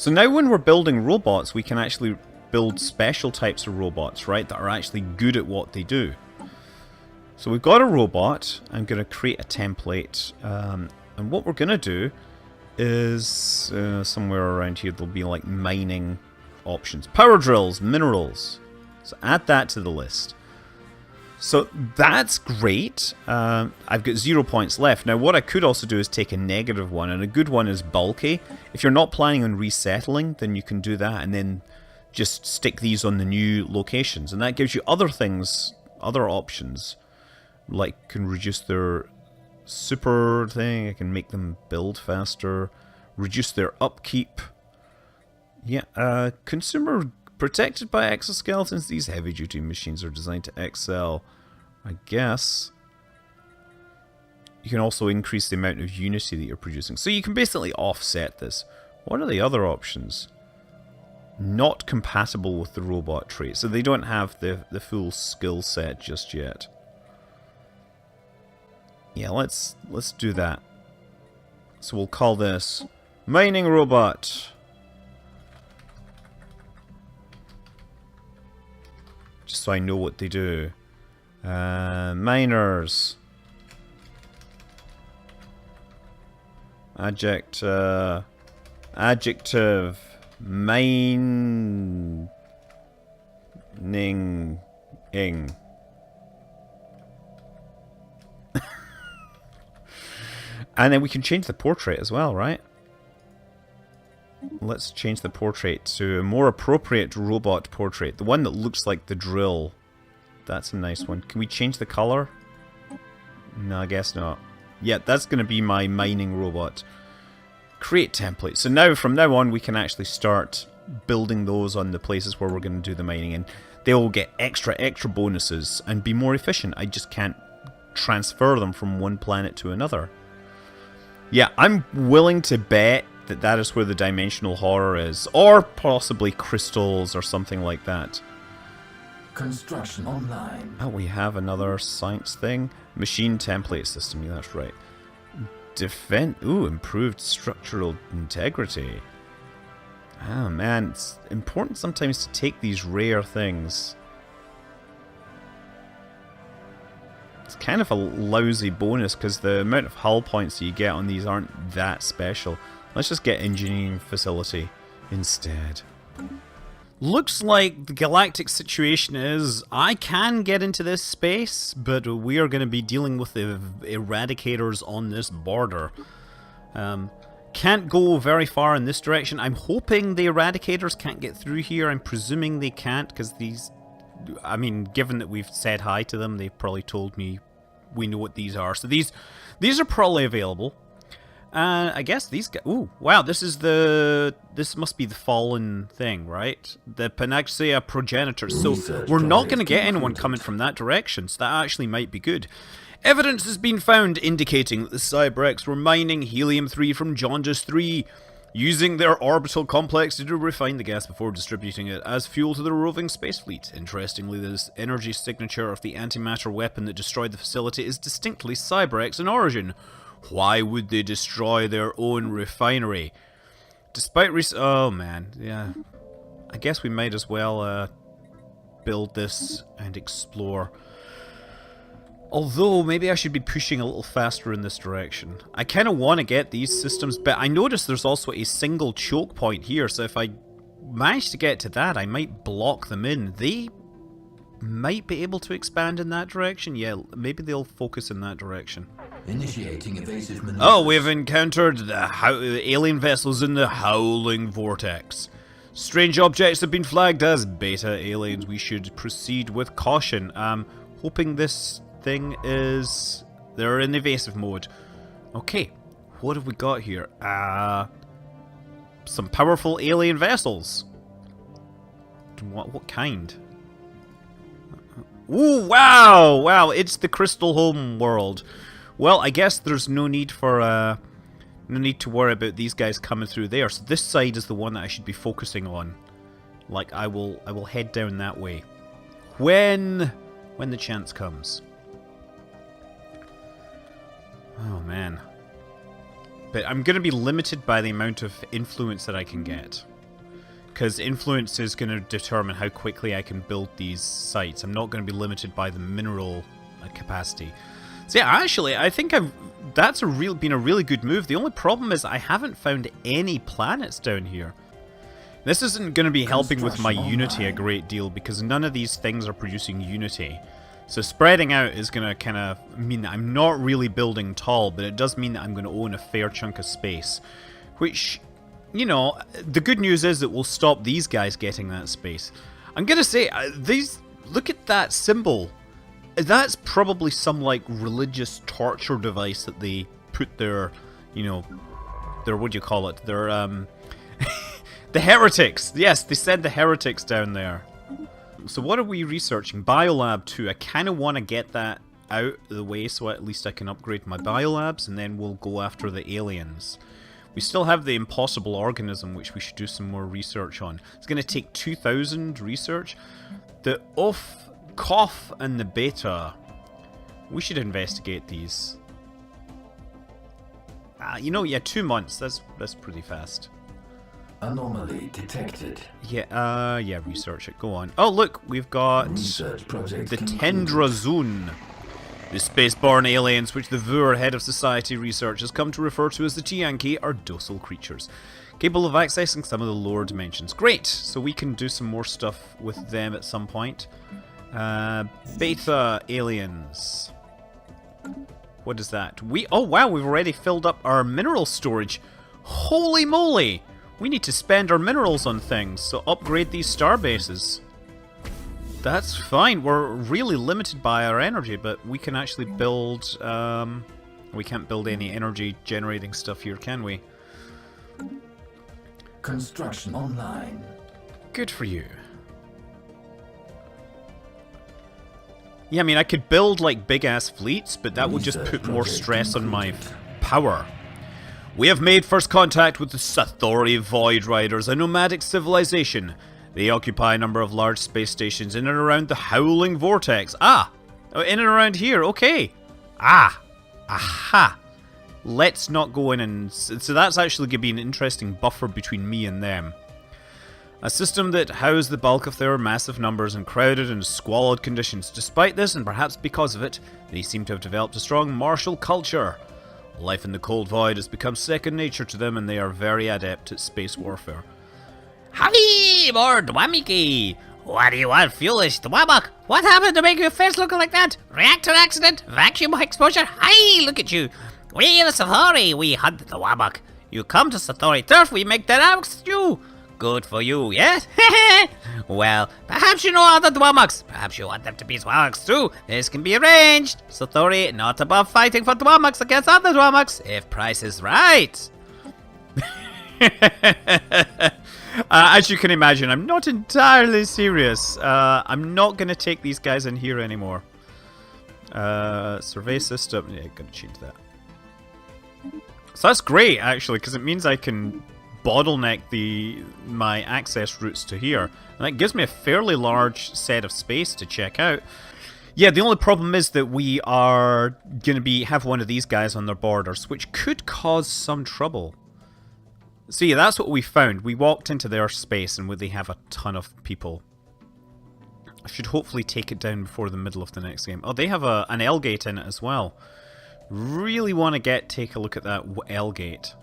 So now when we're building robots, we can actually build special types of robots, right, that are actually good at what they do. So we've got a robot. I'm going to create a template. And what we're going to do is somewhere around here there'll be like mining options. Power drills, minerals. So add that to the list. So that's great. I've got 0 points left. Now what I could also do is take a negative one, and a good one is bulky. If you're not planning on resettling, then you can do that and then just stick these on the new locations. And that gives you other things, other options. Like can reduce their super thing, I can make them build faster, reduce their upkeep. Yeah, consumer protected by exoskeletons. These heavy-duty machines are designed to excel. I guess you can also increase the amount of unity that you're producing. So you can basically offset this. What are the other options? Not compatible with the robot trait. So they don't have the full skill set just yet. Yeah, let's do that. So we'll call this mining robot. Just so I know what they do. Miners. Adjective. Mining. And then we can change the portrait as well, right? Let's change the portrait to a more appropriate robot portrait. The one that looks like the drill. That's a nice one. Can we change the color? No, I guess not. Yeah, that's going to be my mining robot. Create template. So now, from now on, we can actually start building those on the places where we're going to do the mining. And they'll get extra bonuses and be more efficient. I just can't transfer them from one planet to another. Yeah, I'm willing to bet that that is where the dimensional horror is. Or possibly crystals or something like that. Construction online. Oh, we have another science thing. Machine template system, yeah, that's right. Ooh, improved structural integrity. Oh man, it's important sometimes to take these rare things. It's kind of a lousy bonus because the amount of hull points you get on these aren't that special. Let's just get engineering facility instead. Looks like the galactic situation is I can get into this space, but we are going to be dealing with the eradicators on this border. Can't go very far in this direction. I'm hoping the eradicators can't get through here. I'm presuming they can't because these... I mean, given that we've said hi to them, they've probably told me we know what these are. So these are probably available. I guess these guys... Ooh, wow, this must be the fallen thing, right? The Panaxia progenitors. So we're not going to get anyone coming from that direction, so that actually might be good. Evidence has been found indicating that the Cybrex were mining helium-3 from Jaundice 3, using their orbital complex to refine the gas before distributing it as fuel to the roving space fleet. Interestingly, this energy signature of the antimatter weapon that destroyed the facility is distinctly Cybrex in origin. Why would they destroy their own refinery? Despite oh man, yeah. I guess we might as well build this and explore. Although, maybe I should be pushing a little faster in this direction. I kind of want to get these systems, but I notice there's also a single choke point here, so if I manage to get to that, I might block them in. They might be able to expand in that direction. Yeah, maybe they'll focus in that direction. Initiating evasive maneuvers. Oh, we've encountered the alien vessels in the Howling Vortex. Strange objects have been flagged as beta aliens. We should proceed with caution. Hoping this thing is... They're in evasive mode. Okay, what have we got here? Some powerful alien vessels. What kind? Ooh, wow! Wow, it's the Crystal Home world. Well, I guess there's no need for no need to worry about these guys coming through there. So this side is the one that I should be focusing on. Like I will head down that way when the chance comes. Oh man. But I'm going to be limited by the amount of influence that I can get. Because influence is going to determine how quickly I can build these sites. I'm not going to be limited by the mineral capacity. So yeah, actually, I think that's been a really good move. The only problem is I haven't found any planets down here. This isn't going to be helping with my unity a great deal, because none of these things are producing unity. So spreading out is going to kind of mean that I'm not really building tall, but it does mean that I'm going to own a fair chunk of space. Which, you know, the good news is it will stop these guys getting that space. I'm going to say, look at that symbol. That's probably some, like, religious torture device that they put their, you know, what do you call it? Their, the heretics. Yes, they sent the heretics down there. So what are we researching? Biolab 2. I kind of want to get that out of the way so at least I can upgrade my biolabs, and then we'll go after the aliens. We still have the impossible organism, which we should do some more research on. It's going to take 2,000 research. The Koth and the Beta. We should investigate these. You know, yeah, 2 months. That's pretty fast. Anomaly detected. Yeah, research it. Go on. Oh, look, we've got the Tendra Zone. The spaceborne aliens, which the Vur, head of society research, has come to refer to as the Tianki, are docile creatures, capable of accessing some of the lower dimensions. Great! So we can do some more stuff with them at some point. Beta aliens. What is that? Oh wow, we've already filled up our mineral storage. Holy moly! We need to spend our minerals on things, so upgrade these star bases. That's fine. We're really limited by our energy, but we can actually build... we can't build any energy generating stuff here, can we? Construction online. Good for you. Yeah, I mean, I could build, like, big-ass fleets, but that would just put more stress on my power. We have made first contact with the Satori Void Riders, a nomadic civilization. They occupy a number of large space stations in and around the Howling Vortex. Ah! In and around here, okay. Ah! Aha! Let's not go in and... So that's actually going to be an interesting buffer between me and them. A system that housed the bulk of their massive numbers in crowded and squalid conditions. Despite this, and perhaps because of it, they seem to have developed a strong martial culture. Life in the cold void has become second nature to them, and they are very adept at space warfare. Howdy, more Dwamiki! What do you want, foolish Dwamak? What happened to make your face look like that? Reactor accident? Vacuum exposure? Hi, look at you! We the Satori, we hunt the Dwamak. You come to Satori turf, we make that out stew. Good for you, yes? Well, perhaps you know other Dwamaks. Perhaps you want them to be Dwamaks too. This can be arranged. Satori not above fighting for Dwamaks against other Dwamaks, if price is right. As you can imagine, I'm not entirely serious. I'm not going to take these guys in here anymore. Survey system. Yeah, gotta change that. So that's great, actually, because it means I can bottleneck my access routes to here. And that gives me a fairly large set of space to check out. Yeah, the only problem is that we are going to have one of these guys on their borders, which could cause some trouble. So yeah, that's what we found. We walked into their space and they have a ton of people. I should hopefully take it down before the middle of the next game. Oh, they have an L gate in it as well. Really want to take a look at that L gate.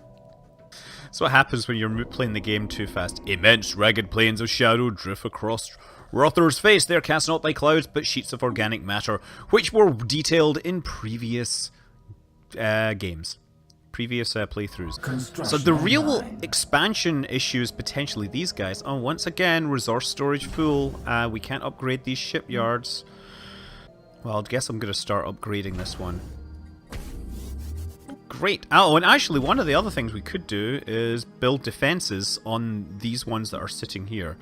So what happens when you're playing the game too fast? Immense ragged plains of shadow drift across Rother's face. They're cast not by clouds, but sheets of organic matter, which were detailed in previous games. Previous playthroughs. So the real expansion issue is potentially these guys. Oh, once again, resource storage full. We can't upgrade these shipyards. Well, I guess I'm going to start upgrading this one. Great. Oh, and actually one of the other things we could do is build defenses on these ones that are sitting here.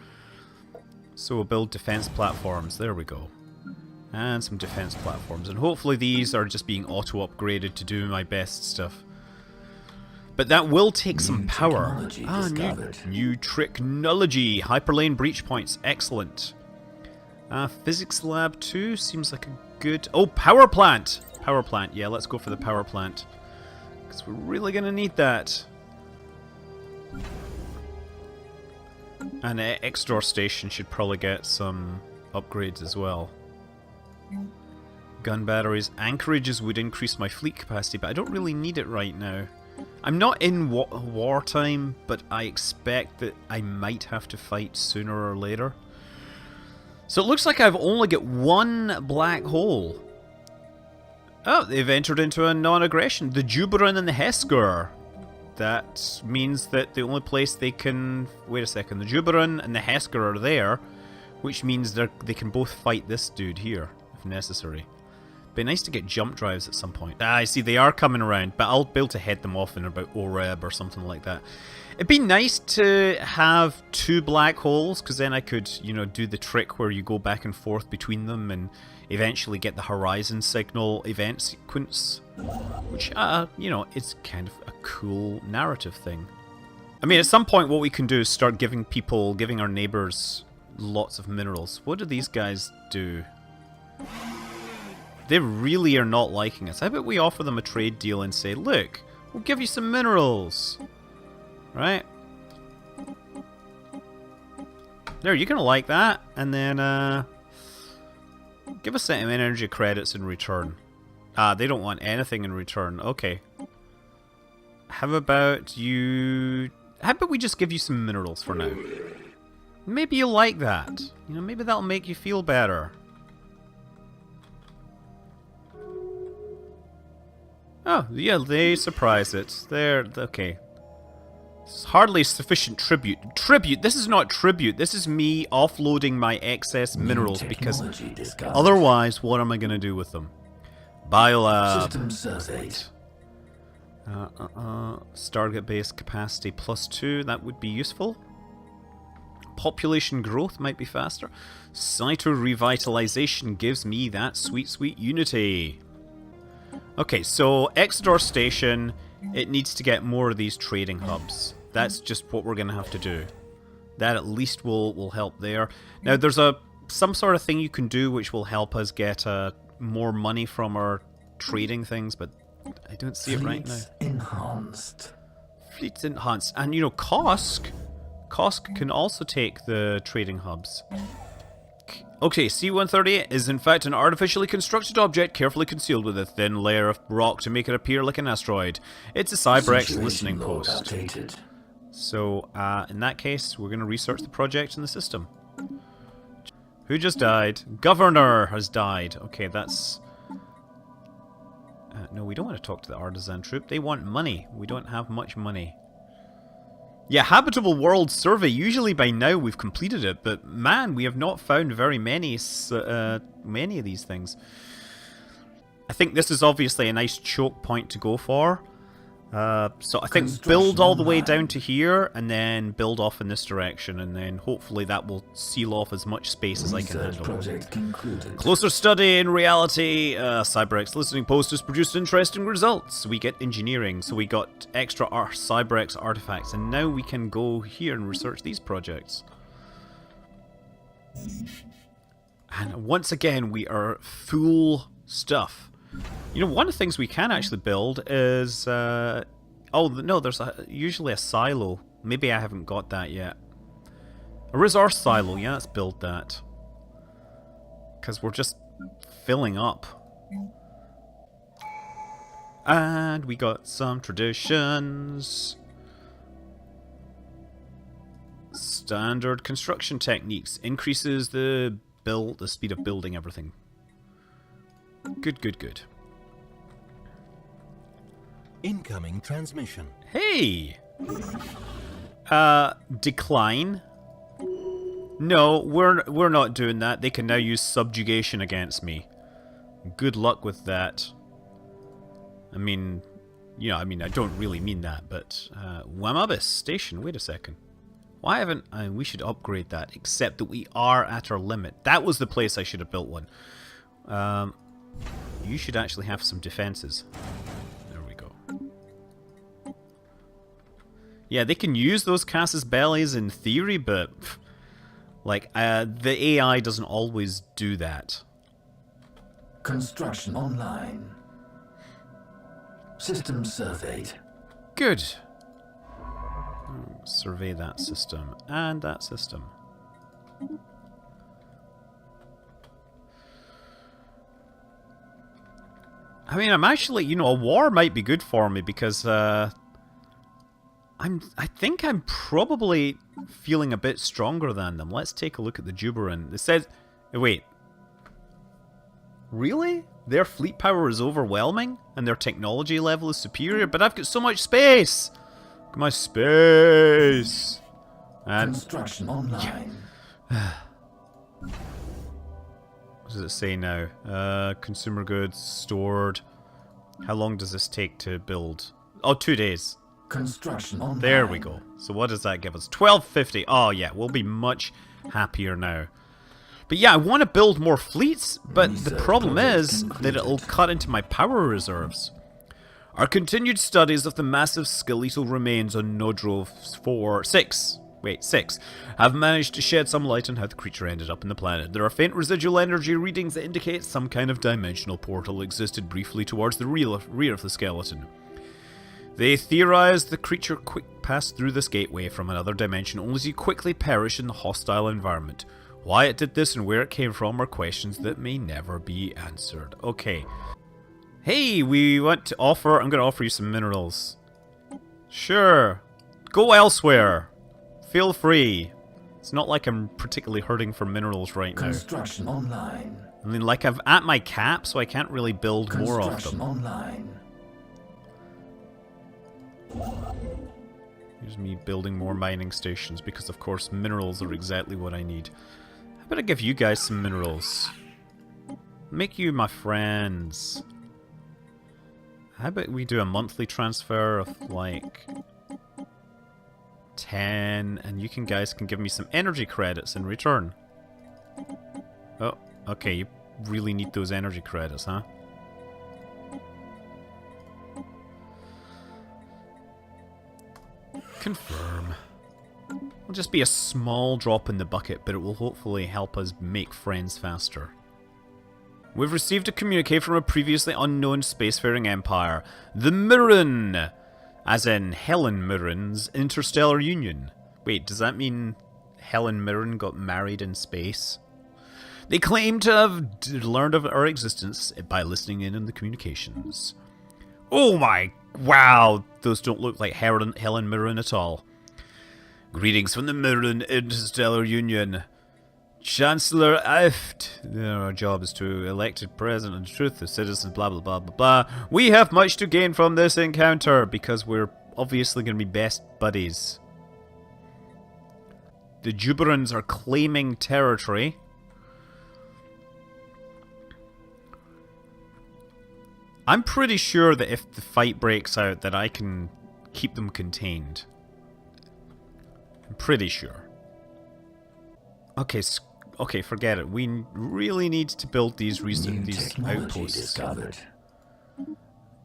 So we'll build defense platforms. There we go. And some defense platforms. And hopefully these are just being auto-upgraded to do my best stuff. But that will take some power. New technology. Hyperlane breach points. Excellent. Physics lab 2 seems like a good... Oh, power plant! Power plant. Yeah, let's go for the power plant. Because we're really going to need that. And X-Door Station should probably get some upgrades as well. Gun batteries. Anchorages would increase my fleet capacity, but I don't really need it right now. I'm not in wartime, but I expect that I might have to fight sooner or later. So it looks like I've only got one black hole. Oh, they've entered into a non-aggression. The Jubran and the Hesker. That means that the only place they can... Wait a second. The Jubran and the Hesker are there, which means they can both fight this dude here, if necessary. Be nice to get jump drives at some point. Ah, I see, they are coming around, but I'll be able to head them off in about Oreb or something like that. It'd be nice to have two black holes, because then I could, you know, do the trick where you go back and forth between them and eventually get the horizon signal event sequence, which, you know, it's kind of a cool narrative thing. I mean, at some point what we can do is start giving our neighbours lots of minerals. What do these guys do? They really are not liking us. How about we offer them a trade deal and say, look, we'll give you some minerals. Right? There, you're going to like that. And then, give us some energy credits in return. Ah, they don't want anything in return. Okay. How about we just give you some minerals for now? Maybe you'll like that. You know, maybe that'll make you feel better. Oh, yeah, they surprise it. They're... okay. It's hardly sufficient tribute. Tribute? This is not tribute. This is me offloading my excess minerals, because otherwise, what am I going to do with them? Biolab. System surveyed. Stargate base capacity +2. That would be useful. Population growth might be faster. Satori revitalization gives me that sweet, sweet unity. Okay, so Exodus Station, it needs to get more of these trading hubs. That's just what we're going to have to do. That at least will help there. Now, there's some sort of thing you can do which will help us get more money from our trading things, but I don't see it right now. Enhanced. Fleets enhanced. And, you know, Kosk can also take the trading hubs. Okay, C-138 is in fact an artificially constructed object carefully concealed with a thin layer of rock to make it appear like an asteroid. It's a Cyberx listening post. Outdated. So, in that case, we're going to research the project in the system. Who just died? Governor has died. Okay, that's... no, we don't want to talk to the artisan troop. They want money. We don't have much money. Yeah, Habitable World Survey. Usually by now we've completed it, but man, we have not found very many of these things. I think this is obviously a nice choke point to go for. So I think build all the way down to here, and then build off in this direction, and then hopefully that will seal off as much space as I can handle. Project concluded. Closer study in reality. Cyberx listening post has produced interesting results. We get engineering, so we got extra Cyberx artifacts, and now we can go here and research these projects. And once again, we are full stuff. You know, one of the things we can actually build is... oh, no, there's usually a silo. Maybe I haven't got that yet. A resource silo, yeah, let's build that. Because we're just filling up. And we got some traditions. Standard construction techniques. Increases the speed of building everything. Good, good, good. Incoming transmission. Hey! Decline? No, we're not doing that. They can now use subjugation against me. Good luck with that. I mean, you know, I don't really mean that, but Wamabis Station, wait a second. Why haven't we should upgrade that, except that we are at our limit. That was the place I should have built one. You should actually have some defenses. There we go. Yeah, they can use those Casus Bellis in theory, but like the AI doesn't always do that. Construction online. System surveyed. Good. Survey that system and that system. I mean, I'm actually, you know, a war might be good for me because I think I'm probably feeling a bit stronger than them. Let's take a look at the Jubran. It says, wait, really? Their fleet power is overwhelming and their technology level is superior, but I've got so much space. Look at my space. And Construction online. what does it say now? Consumer goods stored. How long does this take to build? Oh, 2 days. Construction online. There we go. So what does that give us? 1250. Oh yeah, we'll be much happier now. But yeah, I want to build more fleets, but the problem is that it'll cut into my power reserves. Our continued studies of the massive skeletal remains on Nodro 6 have managed to shed some light on how the creature ended up in the planet. There are faint residual energy readings that indicate some kind of dimensional portal existed briefly towards the rear of the skeleton. They theorized the creature passed through this gateway from another dimension only to quickly perish in the hostile environment. Why it did this and where it came from are questions that may never be answered. Okay. Hey, we want to offer... I'm going to offer you some minerals. Sure. Go elsewhere. Feel free. It's not like I'm particularly hurting for minerals right now. Construction online. I mean, like, I'm at my cap, so I can't really build more of Construction them. online. Here's me building more mining stations, because, of course, minerals are exactly what I need. How about I give you guys some minerals? Make you my friends. How about we do a monthly transfer of, like... 10, and you guys can give me some energy credits in return. Oh, okay, you really need those energy credits, huh? Confirm. It'll just be a small drop in the bucket, but it will hopefully help us make friends faster. We've received a communique from a previously unknown spacefaring empire, the Mirren! As in Helen Mirren's interstellar union. Wait, does that mean Helen Mirren got married in space? They claim to have learned of our existence by listening in on the communications. Oh my... Wow! Those don't look like Helen Mirren at all. Greetings from the Mirren Interstellar Union. Chancellor Aft. Our job is to elect a president and truth of citizens, blah blah blah blah blah. We have much to gain from this encounter because we're obviously going to be best buddies. The Jubrans are claiming territory. I'm pretty sure that if the fight breaks out that I can keep them contained. I'm pretty sure. Okay, forget it. We really need to build these outposts. Discovered.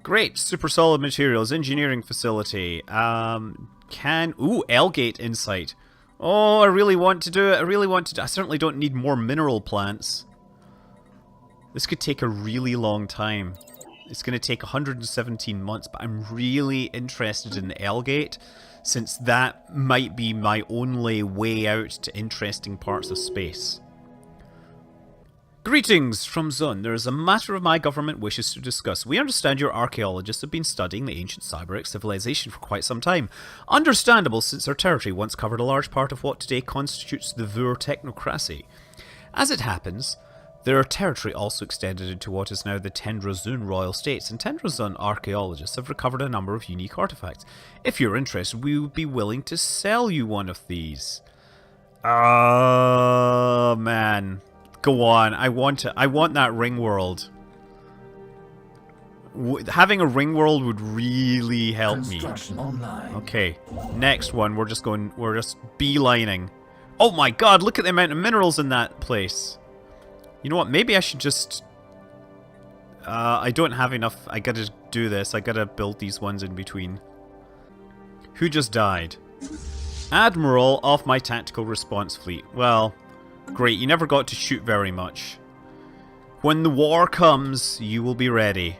Great, super solid materials, engineering facility. Ooh, Elgate insight. Oh, I really want to do it. I certainly don't need more mineral plants. This could take a really long time. It's going to take 117 months, but I'm really interested in the Elgate, since that might be my only way out to interesting parts of space. Greetings from Zun. There is a matter of my government wishes to discuss. We understand your archaeologists have been studying the ancient Cyberic civilization for quite some time. Understandable, since their territory once covered a large part of what today constitutes the Vur technocracy. As it happens, their territory also extended into what is now the Tendrazun Royal States, and Tendrazun archaeologists have recovered a number of unique artifacts. If you're interested, we would be willing to sell you one of these. Oh, man. Go on. I want that ring world. Having a ring world would really help me. Online. Okay. Next one. We're just beelining. Oh my god, look at the amount of minerals in that place. You know what? Maybe I should just... I don't have enough. I gotta do this. I gotta build these ones in between. Who just died? Admiral of my tactical response fleet. Well... Great, you never got to shoot very much. When the war comes, you will be ready.